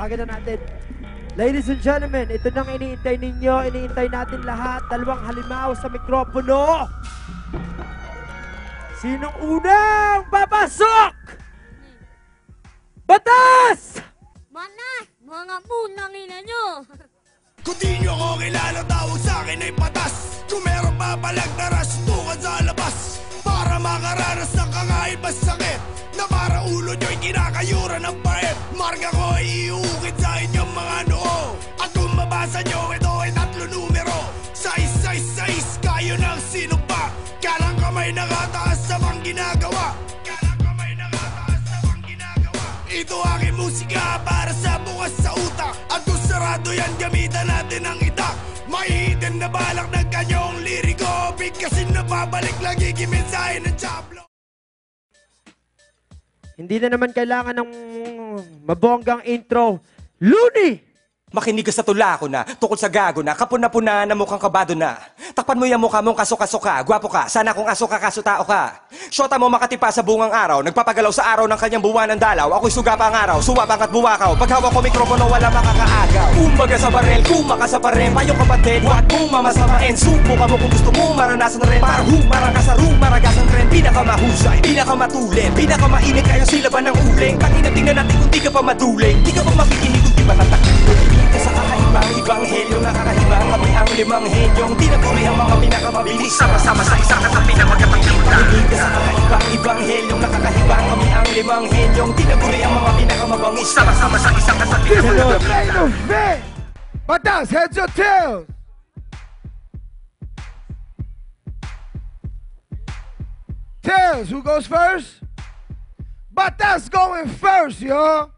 Bagay na natin. Ladies and gentlemen, ito nang iniintay ninyo, iniintay natin lahat. Dalawang halimaw sa mikropono. Sinong unang papasok? Batas! Mana, mga munang ina nyo. Kung di nyo ako kilala, tawag sa'kin ay patas. Kung meron pa palagdaras, tukan sa labas. Para makaranas ng kangaibas sakit na para ulo nyo'y kinakayura ng pait. Marga ko ay iukit sa inyong mga noo. At kung mabasa nyo, ito ay 3 numero. 666, kayo ng sino pa. Kalang kamay nakataas sa mga ginagawa. Kalang kamay nakataas sa mga ginagawa. Ito aking musika para sa bukas sa utak. At kung sarado yan, gamitan natin ang itak. May hidden na balak ng kanyong liriko. Bigkasin na babalik lagi gimensahe ng Diablo. Hindi na naman kailangan ng mabonggang intro. Looney! Makinig ka sa tula ko na, tukol sa gago na, kapuna-puna na mukhang kabado na. Takpan mo yung mukha mong kaso-kaso ka, gwapo ka, sana kung aso ka, kaso-tao ka. Shota mo makatipa sa bungang araw, nagpapagalaw sa araw ng kanyang buwan ng dalaw. Ako'y suga pa ang araw, suwapang at buwakaw, paghawak ko mikropono wala makakaagaw. Kumbaga sa barel, kumaka sa parem, payong kapatid, huwag mong mamasamain. Subukan mo kung gusto mong maranasan rin, para humarang ka sa maragasan rin. Pinakamahusay, pinakamatulin, pinakamainit kayong silaban ng uling. Tangina tingnan natin kung di ka pa maduling, di ka pa makikinig kung di ba tatakot. Sa kakaibang ibanghelyo na kakahibang kami ang 5 henyong tinaguri ang mga pinakamabilis. Sama-sama sa isang kasapi na magkapagkita. Makinig ka sa kakaibang ibanghelyo na kakahibang kami ang 5 henyong tinaguri ang mga pinakamabangis. Sama-sama sa isang kasapi na magkapagkita. Batas, heads or tails? Tails, who goes first? Batas going first, yo.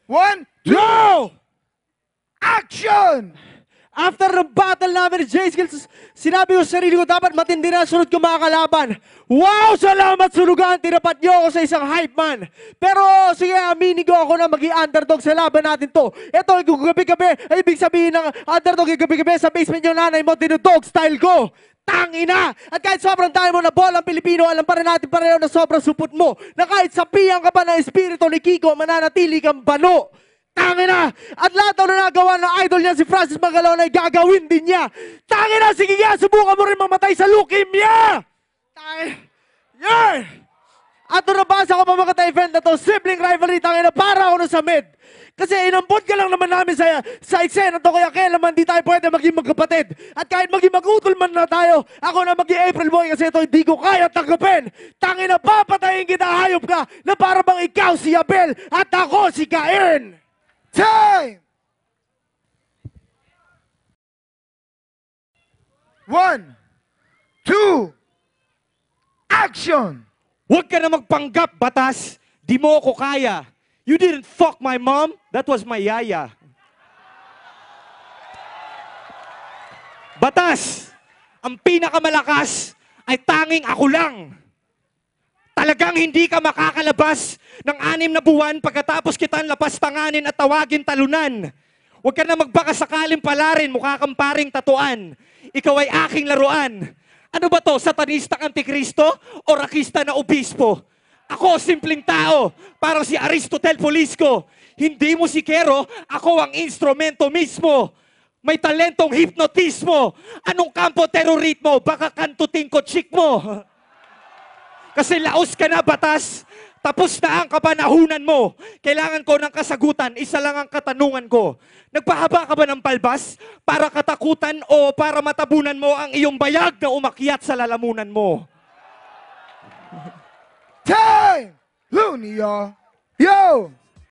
1, 2, action! After the battle namin ni Jay Skills, sinabi ko sa sarili ko, dapat matindi na sunod ko mga kalaban. Wow! Salamat sunugan! Tinapat niyo ako sa isang hype man. Pero sige, aminin ko ako na maging underdog sa laban natin to. Ito, gabi-gabi, ay ibig sabihin ng underdog, gabi-gabi sa basement yung nanay mo, dinudog style ko. Tangina! At kahit sobrang tayo mo na bolang Pilipino, alam pa rin natin pareho na sobrang supot mo. Na kahit sapihan ka pa ng espiritu ni Kiko, mananatili kang bano. Tangina! At lahat daw na nagawa ng idol niya si Francis Magalona ay gagawin din niya. Tangina! Sige nga, subukan mo rin mamatay sa leukemia! Tangina! Yan! At nung nabasa ko pa mga event na to, sibling rivalry, tangina, para ako sa mid. Kasi inambot ka lang naman namin sa eksena to, kaya kailan man di tayo pwede maging magkapatid. At kahit maging mag-utol man na tayo, ako na maging April Boy kasi ito hindi ko kaya tanggapin. Tangina, papatayin kita, hayop ka, na para bang ikaw si Abel at ako si Cain. Time! 1, 2, action! Huwag ka na magpanggap, Batas. Di mo ako kaya. You didn't fuck my mom. That was my yaya. Batas, ang pinakamalakas ay tanging ako lang. Talagang hindi ka makakalabas ng 6 na buwan pagkatapos kitang lapastanganin at tawagin talunan. Huwag ka na magbakasakaling palarin, mukha kang paring tatuan. Ikaw ay aking laruan. Ano ba to, satanistang antikristo o rakista na obispo? Ako, simpleng tao, parang si Aristotle Polisco. Hindi mo si Kero, ako ang instrumento mismo. May talentong hipnotismo. Anong kampo terroritmo? Baka kantutin ko chick mo. Kasi laos ka na, Batas. Tapos na ang kapanahunan mo. Kailangan ko ng kasagutan. Isa lang ang katanungan ko. Nagpahaba ka ba ng palbas para katakutan o para matabunan mo ang iyong bayag na umakyat sa lalamunan mo? Time! Looney, y'all. Yo!